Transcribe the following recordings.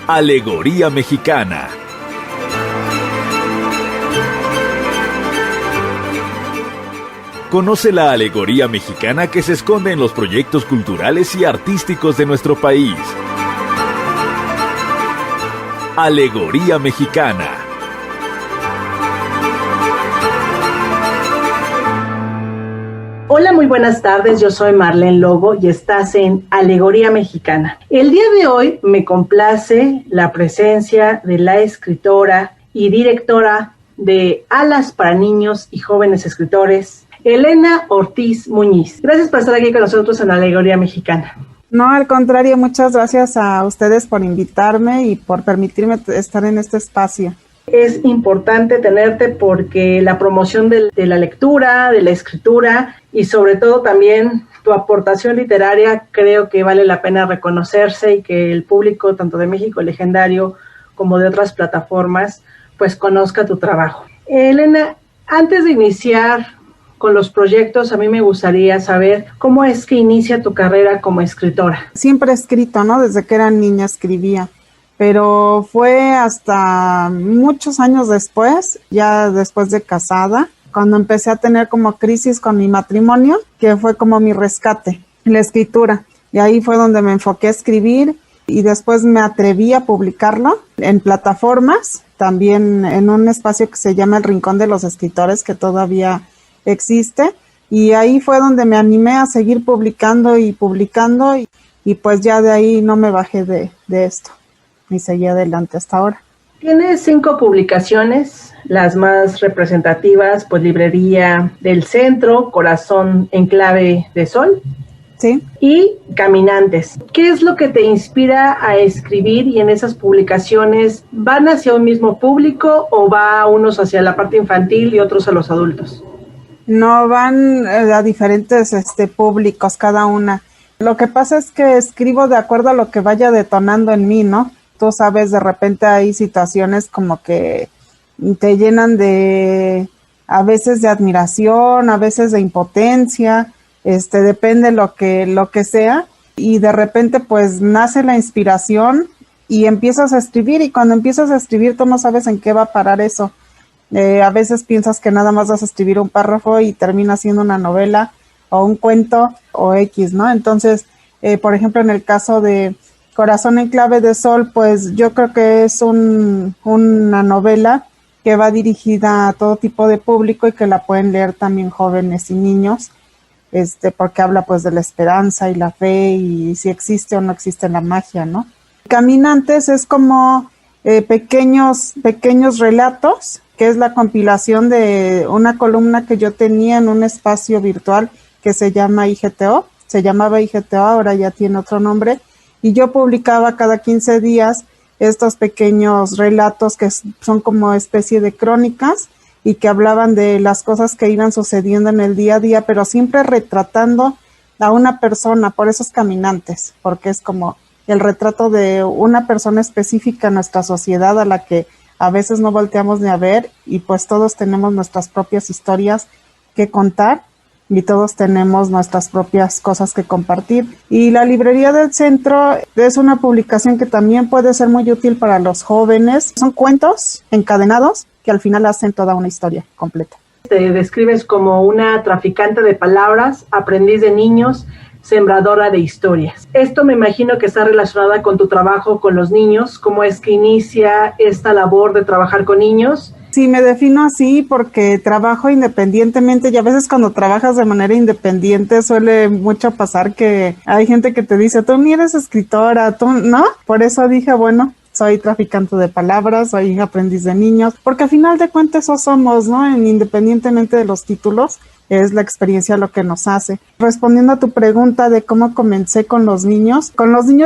Alegoría mexicana. Conoce la alegoría mexicana que se esconde en los proyectos culturales y artísticos de nuestro país. Alegoría mexicana. Hola, muy buenas tardes, yo soy Marlene Lobo y estás en Alegoría Mexicana. El día de hoy me complace la presencia de la escritora y directora de Alas para Niños y Jóvenes Escritores, Elena Ortiz Muñiz. Gracias por estar aquí con nosotros en Alegoría Mexicana. No, al contrario, muchas gracias a ustedes por invitarme y por permitirme estar en este espacio. Es importante tenerte porque la promoción de la lectura, de la escritura y sobre todo también tu aportación literaria creo que vale la pena reconocerse y que el público tanto de México Legendario como de otras plataformas pues conozca tu trabajo. Elena, antes de iniciar con los proyectos, a mí me gustaría saber cómo es que inicia tu carrera como escritora. Siempre he escrito, ¿no? Desde que era niña escribía. Pero fue hasta muchos años después, ya después de casada, cuando empecé a tener como crisis con mi matrimonio, que fue como mi rescate, la escritura. Y ahí fue donde me enfoqué a escribir y después me atreví a publicarlo en plataformas, también en un espacio que se llama El Rincón de los Escritores, que todavía existe. Y ahí fue donde me animé a seguir publicando y pues ya de ahí no me bajé de esto. Y seguí adelante hasta ahora. Tienes 5 publicaciones, las más representativas, pues Librería del Centro, Corazón en Clave de Sol, sí, y Caminantes. ¿Qué es lo que te inspira a escribir y en esas publicaciones van hacia un mismo público o va unos hacia la parte infantil y otros a los adultos? No, van a diferentes públicos cada una. Lo que pasa es que escribo de acuerdo a lo que vaya detonando en mí, ¿no? Tú sabes, de repente hay situaciones como que te llenan a veces de admiración, a veces de impotencia, depende lo que sea, y de repente pues nace la inspiración y empiezas a escribir, y cuando empiezas a escribir tú no sabes en qué va a parar eso. A veces piensas que nada más vas a escribir un párrafo y termina siendo una novela o un cuento o X, ¿no? Entonces, por ejemplo, en el caso de Corazón en Clave de Sol, pues yo creo que es una novela que va dirigida a todo tipo de público y que la pueden leer también jóvenes y niños, porque habla pues de la esperanza y la fe y si existe o no existe la magia, ¿no? Caminantes es como pequeños relatos, que es la compilación de una columna que yo tenía en un espacio virtual que se llama IGTO, se llamaba IGTO, ahora ya tiene otro nombre, y yo publicaba cada 15 días estos pequeños relatos que son como especie de crónicas y que hablaban de las cosas que iban sucediendo en el día a día, pero siempre retratando a una persona, por esos Caminantes, porque es como el retrato de una persona específica en nuestra sociedad a la que a veces no volteamos ni a ver, y pues todos tenemos nuestras propias historias que contar y todos tenemos nuestras propias cosas que compartir. Y la Librería del Centro es una publicación que también puede ser muy útil para los jóvenes. Son cuentos encadenados que al final hacen toda una historia completa. Te describes como una traficante de palabras, aprendiz de niños, sembradora de historias. Esto me imagino que está relacionada con tu trabajo con los niños. ¿Cómo es que inicia esta labor de trabajar con niños? Sí, me defino así porque trabajo independientemente y a veces cuando trabajas de manera independiente suele mucho pasar que hay gente que te dice, tú ni eres escritora, tú, ¿no? Por eso dije, bueno, soy traficante de palabras, soy aprendiz de niños, porque al final de cuentas eso somos, ¿no? Independientemente de los títulos, es la experiencia lo que nos hace. Respondiendo a tu pregunta de cómo comencé con los niños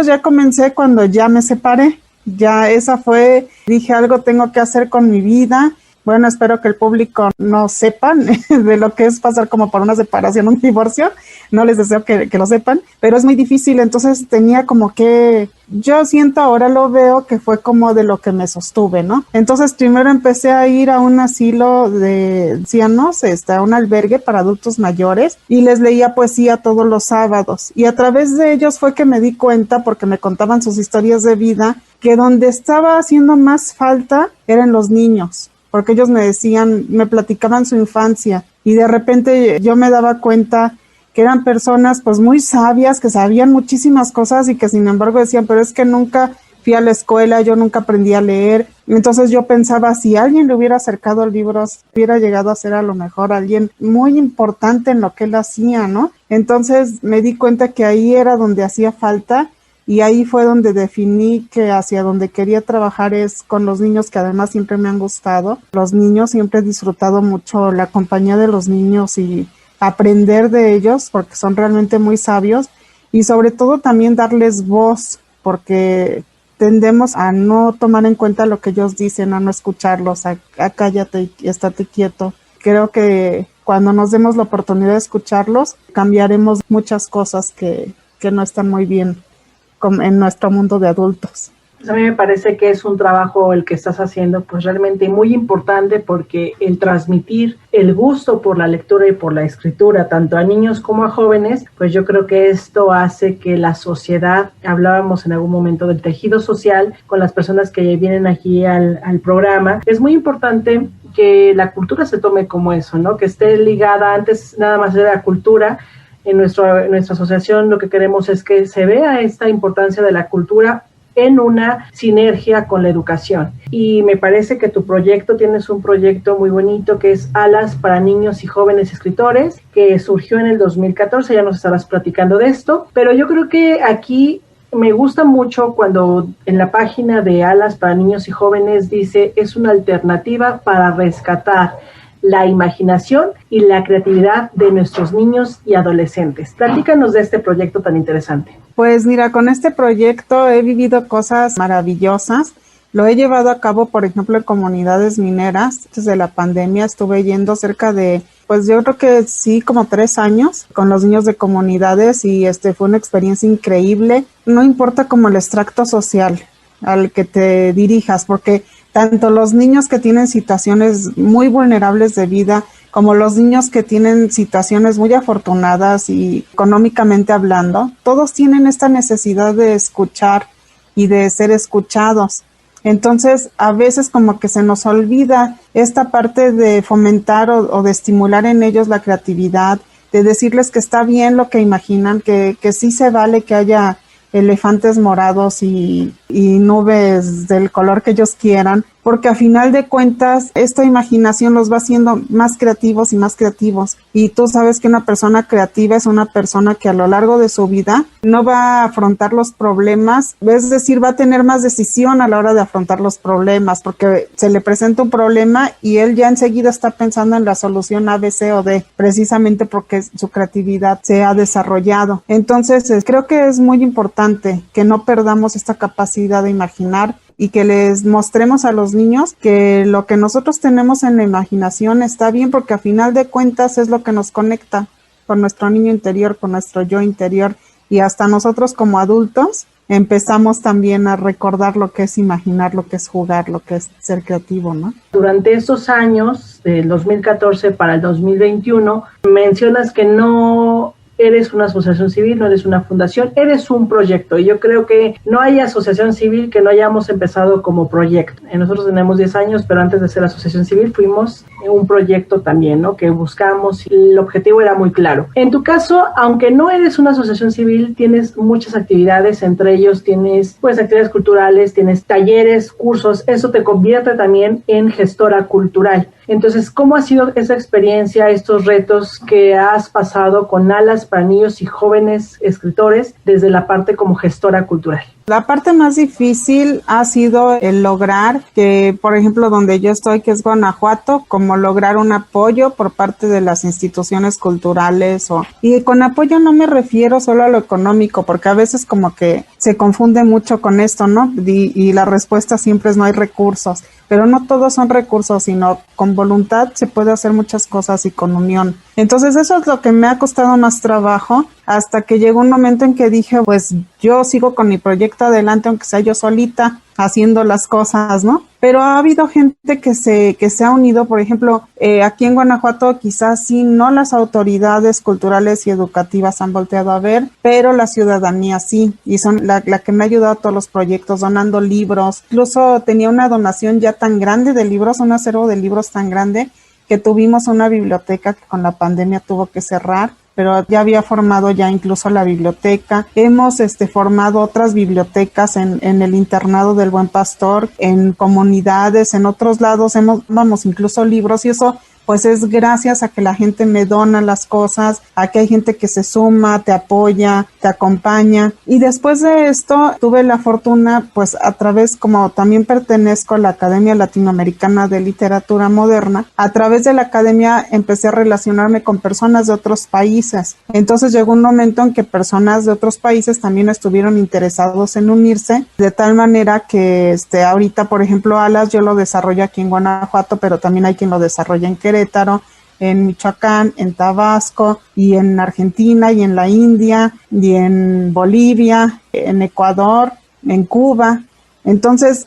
ya comencé cuando ya me separé. Ya esa fue, dije algo tengo que hacer con mi vida Bueno, espero que el público no sepan de lo que es pasar como por una separación, un divorcio. No les deseo que lo sepan, pero es muy difícil. Entonces tenía como que, yo siento ahora lo veo que fue como de lo que me sostuve, ¿no? Entonces primero empecé a ir a un asilo de ancianos, a un albergue para adultos mayores, y les leía poesía todos los sábados. Y a través de ellos fue que me di cuenta, porque me contaban sus historias de vida, que donde estaba haciendo más falta eran los niños. Porque ellos me decían, me platicaban su infancia y de repente yo me daba cuenta que eran personas pues muy sabias, que sabían muchísimas cosas y que sin embargo decían, pero es que nunca fui a la escuela, yo nunca aprendí a leer. Entonces yo pensaba, si alguien le hubiera acercado libros, hubiera llegado a ser a lo mejor alguien muy importante en lo que él hacía, ¿no? Entonces me di cuenta que ahí era donde hacía falta. Y ahí fue donde definí que hacia donde quería trabajar es con los niños, que además siempre me han gustado. Los niños, siempre he disfrutado mucho la compañía de los niños y aprender de ellos porque son realmente muy sabios. Y sobre todo también darles voz, porque tendemos a no tomar en cuenta lo que ellos dicen, a no escucharlos, a cállate y estate quieto. Creo que cuando nos demos la oportunidad de escucharlos, cambiaremos muchas cosas que no están muy bien en nuestro mundo de adultos. A mí me parece que es un trabajo el que estás haciendo pues realmente muy importante, porque el transmitir el gusto por la lectura y por la escritura tanto a niños como a jóvenes, pues yo creo que esto hace que la sociedad, hablábamos en algún momento del tejido social con las personas que vienen aquí al programa, es muy importante que la cultura se tome como eso, ¿no? Que esté ligada, antes nada más era la cultura. En nuestra asociación lo que queremos es que se vea esta importancia de la cultura en una sinergia con la educación. Y me parece que tu proyecto, tienes un proyecto muy bonito que es Alas para Niños y Jóvenes Escritores, que surgió en el 2014, ya nos estarás platicando de esto, pero yo creo que aquí me gusta mucho cuando en la página de Alas para Niños y Jóvenes dice, es una alternativa para rescatar la imaginación y la creatividad de nuestros niños y adolescentes. Platícanos de este proyecto tan interesante. Pues mira, con este proyecto he vivido cosas maravillosas. Lo he llevado a cabo, por ejemplo, en comunidades mineras. Desde la pandemia estuve yendo cerca de, pues yo creo que sí, como 3 años con los niños de comunidades y fue una experiencia increíble. No importa como el extracto social al que te dirijas, porque tanto los niños que tienen situaciones muy vulnerables de vida, como los niños que tienen situaciones muy afortunadas y económicamente hablando, todos tienen esta necesidad de escuchar y de ser escuchados. Entonces, a veces como que se nos olvida esta parte de fomentar o de estimular en ellos la creatividad, de decirles que está bien lo que imaginan, que sí se vale que haya elefantes morados y nubes del color que ellos quieran, porque a final de cuentas esta imaginación los va haciendo más creativos y más creativos. Y tú sabes que una persona creativa es una persona que a lo largo de su vida no va a afrontar los problemas, es decir, va a tener más decisión a la hora de afrontar los problemas, porque se le presenta un problema y él ya enseguida está pensando en la solución A, B, C o D, precisamente porque su creatividad se ha desarrollado. Entonces, creo que es muy importante que no perdamos esta capacidad de imaginar y que les mostremos a los niños que lo que nosotros tenemos en la imaginación está bien, porque a final de cuentas es lo que nos conecta con nuestro niño interior, con nuestro yo interior, y hasta nosotros como adultos empezamos también a recordar lo que es imaginar, lo que es jugar, lo que es ser creativo, ¿no? Durante estos años, del 2014 para el 2021, mencionas que no eres una asociación civil, no eres una fundación, eres un proyecto. Y yo creo que no hay asociación civil que no hayamos empezado como proyecto. Nosotros tenemos 10 años, pero antes de ser asociación civil fuimos un proyecto también, ¿no? Que buscamos y el objetivo era muy claro. En tu caso, aunque no eres una asociación civil, tienes muchas actividades, entre ellos tienes pues actividades culturales, tienes talleres, cursos, eso te convierte también en gestora cultural. Entonces, ¿cómo ha sido esa experiencia, estos retos que has pasado con Alas para Niños y Jóvenes Escritores desde la parte como gestora cultural? La parte más difícil ha sido el lograr que, por ejemplo, donde yo estoy, que es Guanajuato, como lograr un apoyo por parte de las instituciones culturales. Y con apoyo no me refiero solo a lo económico, porque a veces como que se confunde mucho con esto, ¿no? Y la respuesta siempre es no hay recursos. pero no todos son recursos, sino con voluntad se puede hacer muchas cosas y con unión. Entonces eso es lo que me ha costado más trabajo, hasta que llegó un momento en que dije, pues yo sigo con mi proyecto adelante, aunque sea yo solita haciendo las cosas, ¿no? Pero ha habido gente que se ha unido, por ejemplo, aquí en Guanajuato quizás sí, no las autoridades culturales y educativas han volteado a ver, pero la ciudadanía sí, y son la que me ha ayudado a todos los proyectos, donando libros. Incluso tenía una donación ya tan grande de libros, un acervo de libros tan grande, que tuvimos una biblioteca que con la pandemia tuvo que cerrar, pero ya había formado ya incluso la biblioteca. Hemos formado otras bibliotecas en el internado del Buen Pastor, en comunidades, en otros lados, incluso libros, y eso pues es gracias a que la gente me dona las cosas, a que hay gente que se suma, te apoya, te acompaña. Y después de esto tuve la fortuna, pues a través, como también pertenezco a la Academia Latinoamericana de Literatura Moderna, a través de la academia empecé a relacionarme con personas de otros países. Entonces llegó un momento en que personas de otros países también estuvieron interesados en unirse, de tal manera que ahorita, por ejemplo, Alas yo lo desarrollo aquí en Guanajuato, pero también hay quien lo desarrolla en Querétaro, en Michoacán, en Tabasco, y en Argentina, y en la India, y en Bolivia, en Ecuador, en Cuba. Entonces,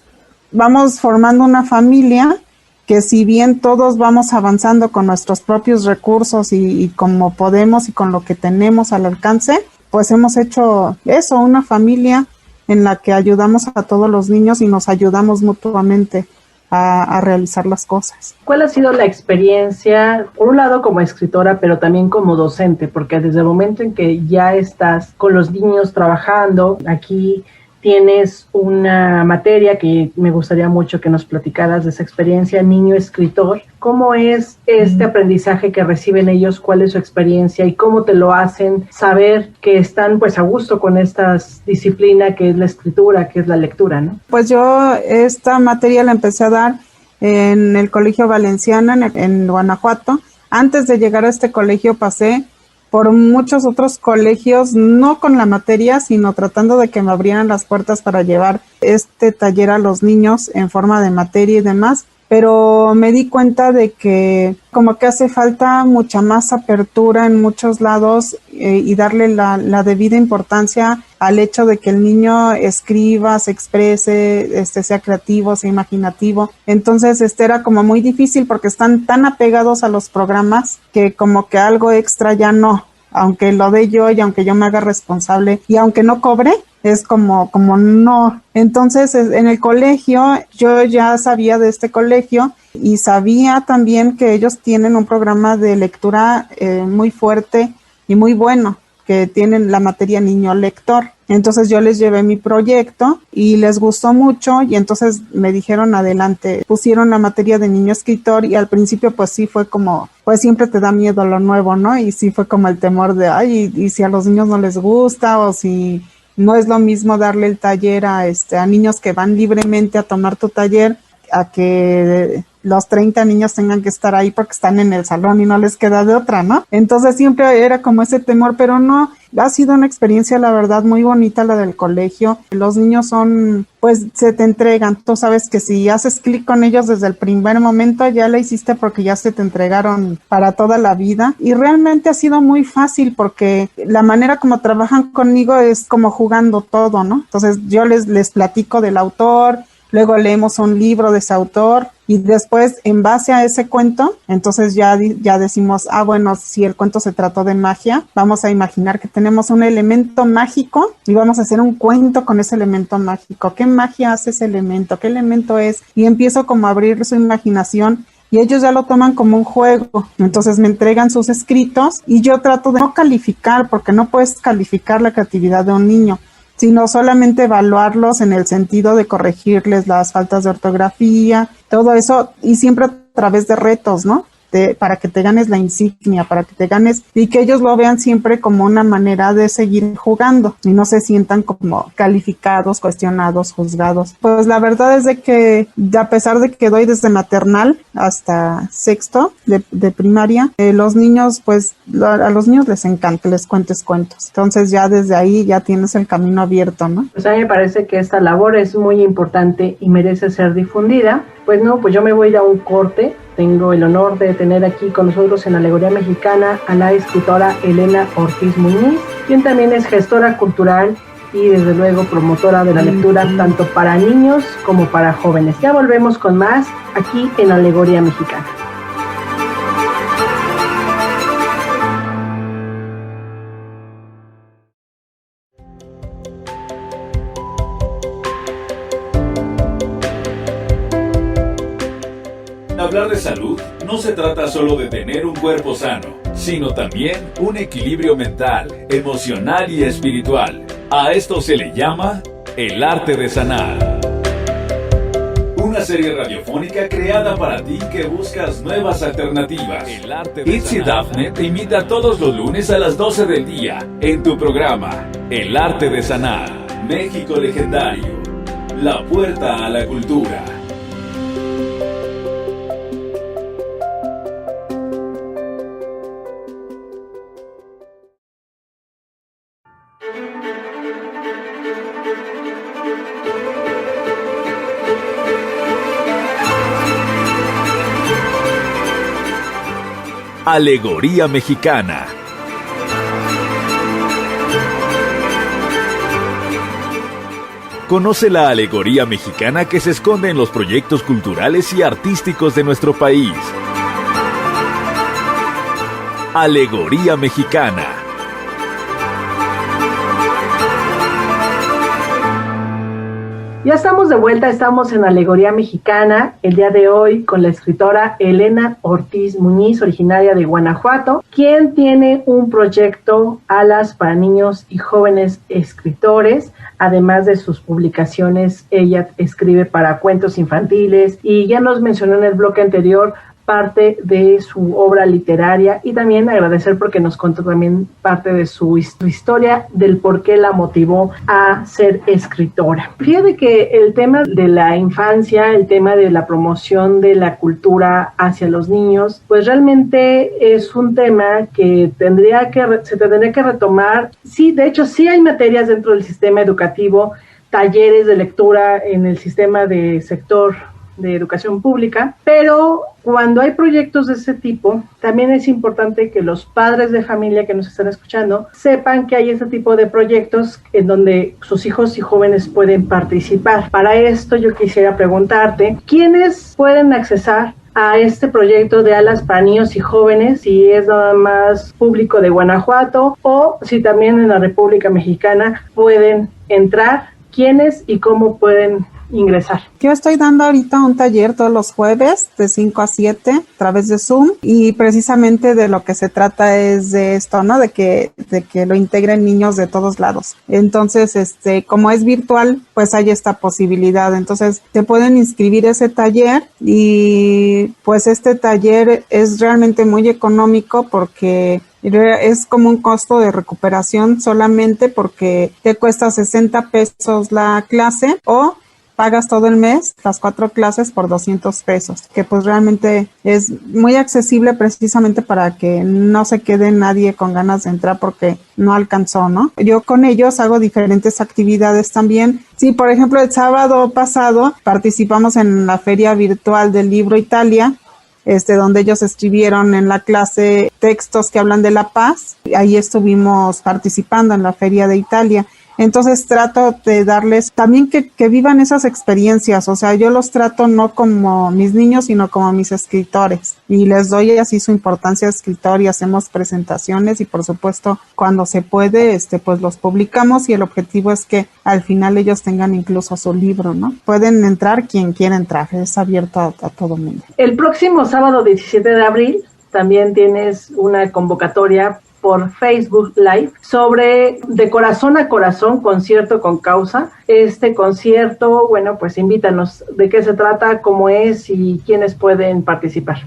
vamos formando una familia que, si bien todos vamos avanzando con nuestros propios recursos y como podemos y con lo que tenemos al alcance, pues hemos hecho eso, una familia en la que ayudamos a todos los niños y nos ayudamos mutuamente a realizar las cosas. ¿Cuál ha sido la experiencia, por un lado como escritora, pero también como docente? Porque desde el momento en que ya estás con los niños trabajando, aquí tienes una materia que me gustaría mucho que nos platicaras de esa experiencia, niño escritor. ¿Cómo es este aprendizaje que reciben ellos? ¿Cuál es su experiencia? ¿Y cómo te lo hacen saber que están pues a gusto con esta disciplina que es la escritura, que es la lectura, ¿no? Pues yo esta materia la empecé a dar en el Colegio Valenciano en Guanajuato. Antes de llegar a este colegio pasé por muchos otros colegios, no con la materia, sino tratando de que me abrieran las puertas para llevar este taller a los niños en forma de materia y demás. Pero me di cuenta de que como que hace falta mucha más apertura en muchos lados y darle la debida importancia al hecho de que el niño escriba, se exprese, sea creativo, sea imaginativo. Entonces era como muy difícil porque están tan apegados a los programas que como que algo extra ya no, aunque lo dé yo y aunque yo me haga responsable y aunque no cobre, es como no. Entonces, en el colegio, yo ya sabía de este colegio y sabía también que ellos tienen un programa de lectura muy fuerte y muy bueno, que tienen la materia niño lector. Entonces yo les llevé mi proyecto y les gustó mucho y entonces me dijeron adelante, pusieron la materia de niño escritor y al principio pues sí fue como, pues siempre te da miedo lo nuevo, ¿no? Y sí fue como el temor de, y si a los niños no les gusta o si no es lo mismo darle el taller a niños que van libremente a tomar tu taller a que los 30 niños tengan que estar ahí porque están en el salón y no les queda de otra, ¿no? Entonces siempre era como ese temor, pero no, ha sido una experiencia, la verdad, muy bonita la del colegio. Los niños pues se te entregan. Tú sabes que si haces clic con ellos desde el primer momento, ya la hiciste porque ya se te entregaron para toda la vida. Y realmente ha sido muy fácil porque la manera como trabajan conmigo es como jugando todo, ¿no? Entonces yo les platico del autor, luego leemos un libro de ese autor y después, en base a ese cuento, entonces ya decimos, bueno, si el cuento se trató de magia, vamos a imaginar que tenemos un elemento mágico y vamos a hacer un cuento con ese elemento mágico. ¿Qué magia hace ese elemento? ¿Qué elemento es? Y empiezo como a abrir su imaginación y ellos ya lo toman como un juego. Entonces me entregan sus escritos y yo trato de no calificar, porque no puedes calificar la creatividad de un niño, sino solamente evaluarlos en el sentido de corregirles las faltas de ortografía, todo eso, y siempre a través de retos, ¿no? para que te ganes la insignia, para que te ganes, y que ellos lo vean siempre como una manera de seguir jugando y no se sientan como calificados, cuestionados, juzgados. Pues la verdad es de que a pesar de que doy desde maternal hasta sexto de primaria, los niños, pues a los niños les encanta que les cuentes cuentos. Entonces ya desde ahí ya tienes el camino abierto, ¿no? Pues a mí me parece que esta labor es muy importante y merece ser difundida. Pues no, pues yo me voy a ir a un corte. Tengo el honor de tener aquí con nosotros en Alegoría Mexicana a la escritora Elena Ortiz Muñiz, quien también es gestora cultural y desde luego promotora de la lectura tanto para niños como para jóvenes. Ya volvemos con más aquí en Alegoría Mexicana. Hablar de salud no se trata solo de tener un cuerpo sano, sino también un equilibrio mental, emocional y espiritual. A esto se le llama el arte de sanar. Una serie radiofónica creada para ti que buscas nuevas alternativas. Itzy Dafne te invita todos los lunes a las 12 del día en tu programa El Arte de Sanar, México Legendario, la puerta a la cultura. Alegoría Mexicana. Conoce la alegoría mexicana que se esconde en los proyectos culturales y artísticos de nuestro país. Alegoría Mexicana. Ya estamos de vuelta, estamos en Alegoría Mexicana, el día de hoy con la escritora Elena Ortiz Muñiz, originaria de Guanajuato, quien tiene un proyecto Alas para niños y jóvenes escritores. Además de sus publicaciones, ella escribe para cuentos infantiles y ya nos mencionó en el bloque anterior parte de su obra literaria, y también agradecer porque nos contó también parte de su historia del por qué la motivó a ser escritora. Fíjate que el tema de la infancia, el tema de la promoción de la cultura hacia los niños, pues realmente es un tema que se tendría que retomar. Sí, de hecho sí hay materias dentro del sistema educativo, talleres de lectura en el sistema de sector de educación pública, pero cuando hay proyectos de ese tipo, también es importante que los padres de familia que nos están escuchando sepan que hay ese tipo de proyectos en donde sus hijos y jóvenes pueden participar. Para esto yo quisiera preguntarte, ¿quiénes pueden accesar a este proyecto de Alas para niños y jóvenes? Si es nada más público de Guanajuato o si también en la República Mexicana pueden entrar, ¿quiénes y cómo pueden ingresar? Yo estoy dando ahorita un taller todos los jueves de 5 a 7 a través de Zoom, y precisamente de lo que se trata es de esto, ¿no? De que lo integren niños de todos lados. Entonces, como es virtual, pues hay esta posibilidad. Entonces, te pueden inscribir a ese taller, y pues este taller es realmente muy económico porque es como un costo de recuperación solamente, porque te cuesta 60 pesos la clase, o pagas todo el mes, las 4 clases por 200 pesos, que pues realmente es muy accesible precisamente para que no se quede nadie con ganas de entrar porque no alcanzó, ¿no? Yo con ellos hago diferentes actividades también. Sí, por ejemplo, el sábado pasado participamos en la Feria Virtual del Libro Italia, donde ellos escribieron en la clase textos que hablan de la paz. Ahí estuvimos participando en la Feria de Italia. Entonces trato de darles también que vivan esas experiencias. O sea, yo los trato no como mis niños, sino como mis escritores, y les doy así su importancia de escritor, y hacemos presentaciones, y por supuesto cuando se puede, pues los publicamos, y el objetivo es que al final ellos tengan incluso su libro, ¿no? Pueden entrar quien quiera entrar, es abierto a todo mundo. El próximo sábado 17 de abril también tienes una convocatoria por Facebook Live sobre De Corazón a Corazón, concierto con causa. Este concierto, bueno, pues invítanos, ¿de qué se trata, cómo es y quiénes pueden participar?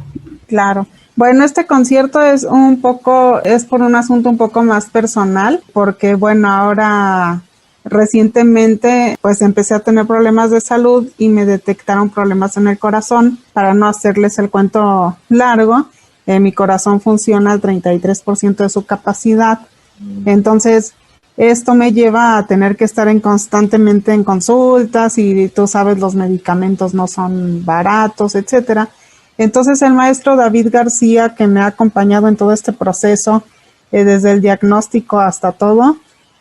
Claro. Bueno, este concierto es por un asunto un poco más personal, porque bueno, ahora recientemente pues empecé a tener problemas de salud y me detectaron problemas en el corazón. Para no hacerles el cuento largo, mi corazón funciona al 33% de su capacidad. Entonces, esto me lleva a tener que estar constantemente en consultas y tú sabes, los medicamentos no son baratos, etcétera. Entonces el maestro David García, que me ha acompañado en todo este proceso, desde el diagnóstico hasta todo,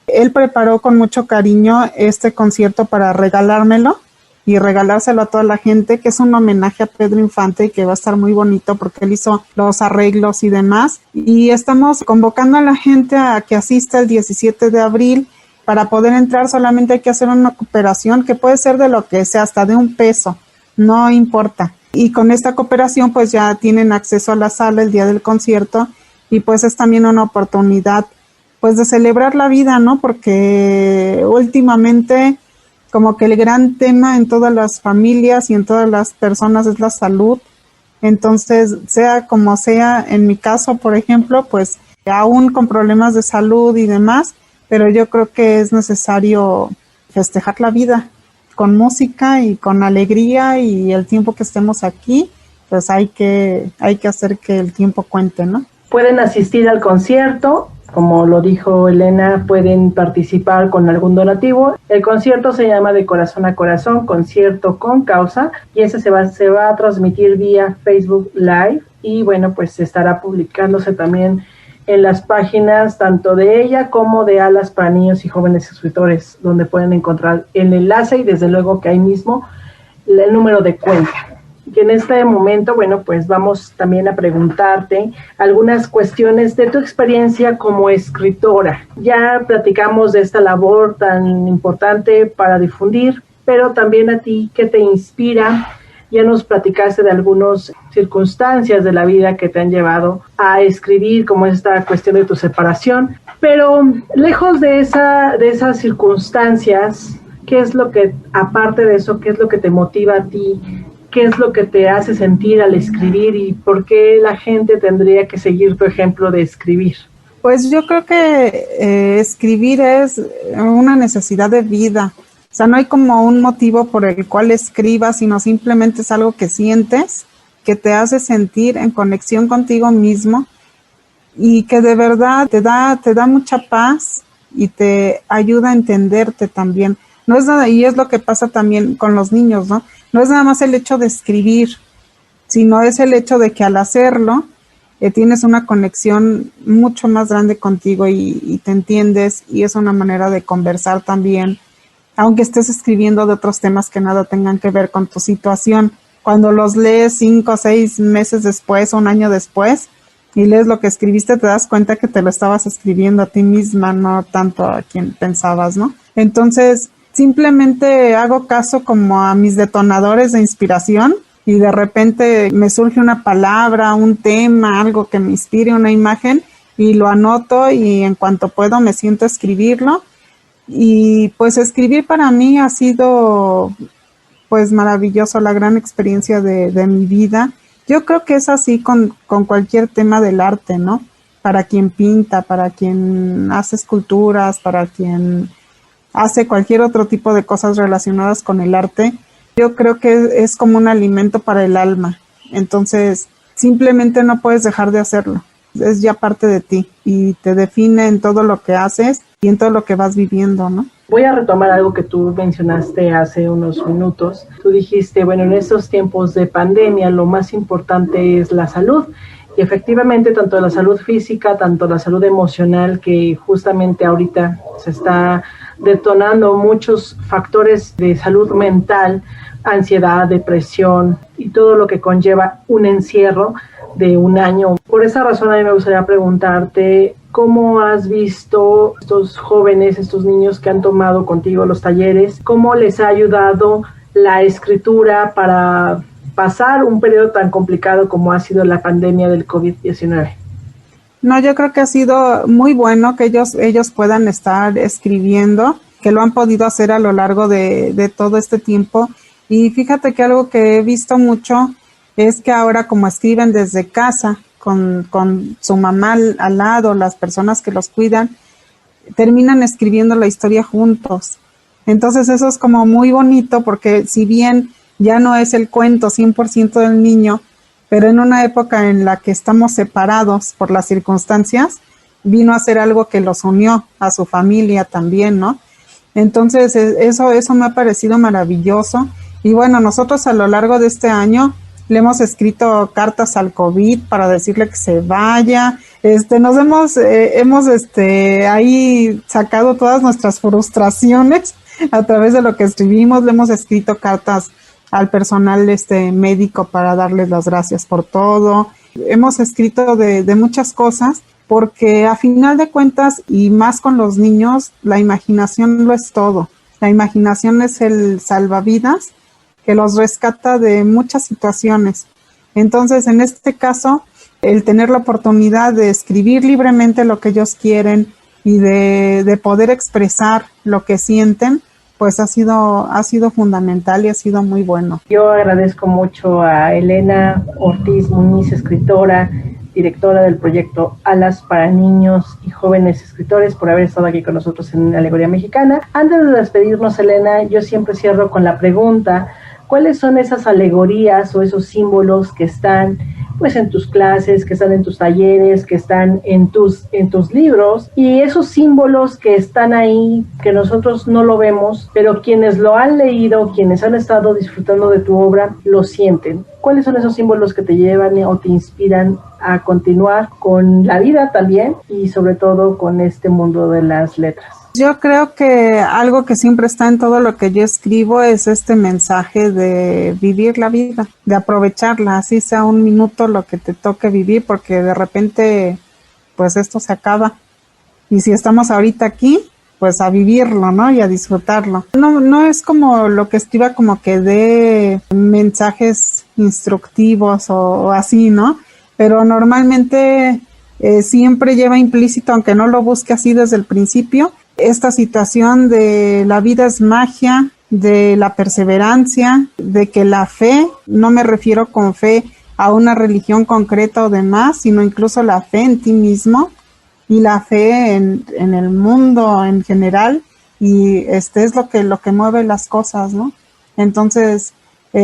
él preparó con mucho cariño este concierto para regalármelo y regalárselo a toda la gente, que es un homenaje a Pedro Infante y que va a estar muy bonito porque él hizo los arreglos y demás. Y estamos convocando a la gente a que asista el 17 de abril. Para poder entrar solamente hay que hacer una cooperación que puede ser de lo que sea, hasta de $1, no importa. Y con esta cooperación pues ya tienen acceso a la sala el día del concierto y pues es también una oportunidad pues de celebrar la vida, ¿no? Porque últimamente como que el gran tema en todas las familias y en todas las personas es la salud. Entonces, sea como sea, en mi caso, por ejemplo, pues aún con problemas de salud y demás, pero yo creo que es necesario festejar la vida con música y con alegría, y el tiempo que estemos aquí, pues hay que hacer que el tiempo cuente, ¿no? Pueden asistir al concierto, como lo dijo Elena, pueden participar con algún donativo. El concierto se llama De Corazón a Corazón, concierto con causa, y ese se va a transmitir vía Facebook Live, y bueno, pues estará publicándose también en las páginas tanto de ella como de Alas para Niños y Jóvenes Escritores, donde pueden encontrar el enlace y desde luego que ahí mismo el número de cuenta. Y en este momento, bueno, pues vamos también a preguntarte algunas cuestiones de tu experiencia como escritora. Ya platicamos de esta labor tan importante para difundir, pero también a ti, ¿qué te inspira? Ya nos platicaste de algunas circunstancias de la vida que te han llevado a escribir, como esta cuestión de tu separación, pero lejos de esas circunstancias, ¿qué es lo que, aparte de eso, qué es lo que te motiva a ti? ¿Qué es lo que te hace sentir al escribir y por qué la gente tendría que seguir tu ejemplo de escribir? Pues yo creo que escribir es una necesidad de vida. O sea, no hay como un motivo por el cual escribas, sino simplemente es algo que sientes, que te hace sentir en conexión contigo mismo y que de verdad te da mucha paz y te ayuda a entenderte también. No es nada, y es lo que pasa también con los niños, ¿no? No es nada más el hecho de escribir, sino es el hecho de que al hacerlo tienes una conexión mucho más grande contigo y te entiendes, y es una manera de conversar también, aunque estés escribiendo de otros temas que nada tengan que ver con tu situación. Cuando los lees 5 o 6 meses después, un año después, y lees lo que escribiste, te das cuenta que te lo estabas escribiendo a ti misma, no tanto a quien pensabas, ¿no? Entonces, simplemente hago caso como a mis detonadores de inspiración y de repente me surge una palabra, un tema, algo que me inspire, una imagen, y lo anoto y en cuanto puedo me siento a escribirlo. Y pues escribir para mí ha sido pues maravilloso, la gran experiencia de mi vida. Yo creo que es así con cualquier tema del arte, ¿no? Para quien pinta, para quien hace esculturas, para quien hace cualquier otro tipo de cosas relacionadas con el arte, yo creo que es como un alimento para el alma. Entonces, simplemente no puedes dejar de hacerlo. Es ya parte de ti y te define en todo lo que haces y en todo lo que vas viviendo, ¿no? Voy a retomar algo que tú mencionaste hace unos minutos. Tú dijiste, bueno, en estos tiempos de pandemia lo más importante es la salud. Y efectivamente, tanto la salud física, tanto la salud emocional, que justamente ahorita se está detonando muchos factores de salud mental, ansiedad, depresión y todo lo que conlleva un encierro de un año. Por esa razón a mí me gustaría preguntarte, ¿cómo has visto estos jóvenes, estos niños que han tomado contigo los talleres? ¿Cómo les ha ayudado la escritura para pasar un periodo tan complicado como ha sido la pandemia del COVID-19? No, yo creo que ha sido muy bueno que ellos puedan estar escribiendo, que lo han podido hacer a lo largo de todo este tiempo. Y fíjate que algo que he visto mucho es que ahora como escriben desde casa, con su mamá al lado, las personas que los cuidan, terminan escribiendo la historia juntos. Entonces eso es como muy bonito porque si bien ya no es el cuento 100% del niño, pero en una época en la que estamos separados por las circunstancias, vino a ser algo que los unió a su familia también, ¿no? Entonces eso me ha parecido maravilloso. Y bueno, nosotros a lo largo de este año le hemos escrito cartas al COVID para decirle que se vaya. Nos hemos ahí sacado todas nuestras frustraciones a través de lo que escribimos. Le hemos escrito cartas al personal médico para darles las gracias por todo. Hemos escrito de muchas cosas porque a final de cuentas, y más con los niños, la imaginación lo es todo. La imaginación es el salvavidas que los rescata de muchas situaciones. Entonces, en este caso, el tener la oportunidad de escribir libremente lo que ellos quieren y de poder expresar lo que sienten, pues ha sido fundamental y ha sido muy bueno. Yo agradezco mucho a Elena Ortiz Muñiz, escritora, directora del proyecto Alas para Niños y Jóvenes Escritores, por haber estado aquí con nosotros en Alegoría Mexicana. Antes de despedirnos, Elena, yo siempre cierro con la pregunta: ¿cuáles son esas alegorías o esos símbolos que están pues en tus clases, que están en tus talleres, que están en tus libros, y esos símbolos que están ahí, que nosotros no lo vemos, pero quienes lo han leído, quienes han estado disfrutando de tu obra, lo sienten? ¿Cuáles son esos símbolos que te llevan o te inspiran a continuar con la vida también y sobre todo con este mundo de las letras? Yo creo que algo que siempre está en todo lo que yo escribo es este mensaje de vivir la vida, de aprovecharla, así sea un minuto lo que te toque vivir, porque de repente pues esto se acaba. Y si estamos ahorita aquí, pues a vivirlo, ¿no? Y a disfrutarlo. No es como lo que escriba como que dé mensajes instructivos o así, ¿no? Pero normalmente siempre lleva implícito, aunque no lo busque así desde el principio, esta situación de la vida es magia, de la perseverancia, de que la fe, no me refiero con fe a una religión concreta o demás, sino incluso la fe en ti mismo y la fe en el mundo en general, y es lo que mueve las cosas, ¿no? Entonces,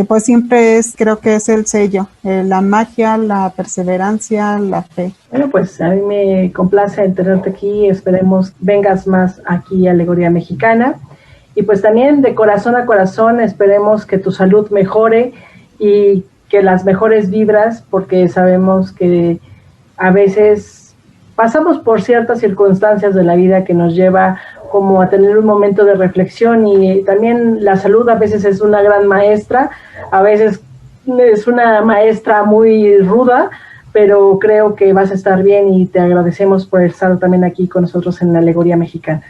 pues siempre creo que es el sello, la magia, la perseverancia, la fe. Bueno, pues a mí me complace tenerte aquí, esperemos vengas más aquí a Alegoría Mexicana, y pues también de corazón a corazón esperemos que tu salud mejore y que las mejores vibras, porque sabemos que a veces pasamos por ciertas circunstancias de la vida que nos lleva como a tener un momento de reflexión, y también la salud a veces es una gran maestra, a veces es una maestra muy ruda, pero creo que vas a estar bien y te agradecemos por estar también aquí con nosotros en la Alegoría Mexicana.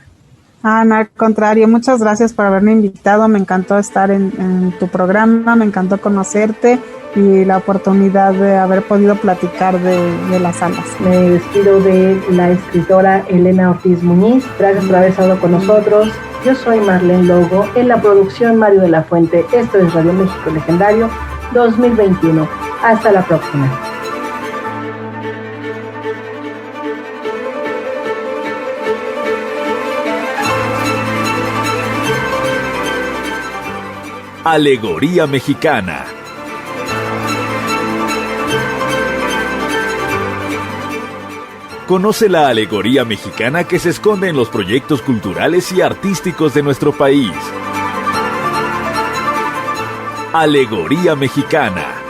No, al contrario, muchas gracias por haberme invitado, me encantó estar en tu programa, me encantó conocerte y la oportunidad de haber podido platicar de las alas. Me despido de la escritora Elena Ortiz Muñiz, gracias por haber estado con nosotros. Yo soy Marlene Logo, en la producción Mario de la Fuente. Esto es Radio México Legendario 2021. Hasta la próxima. Alegoría Mexicana. Conoce la alegoría mexicana que se esconde en los proyectos culturales y artísticos de nuestro país. Alegoría Mexicana.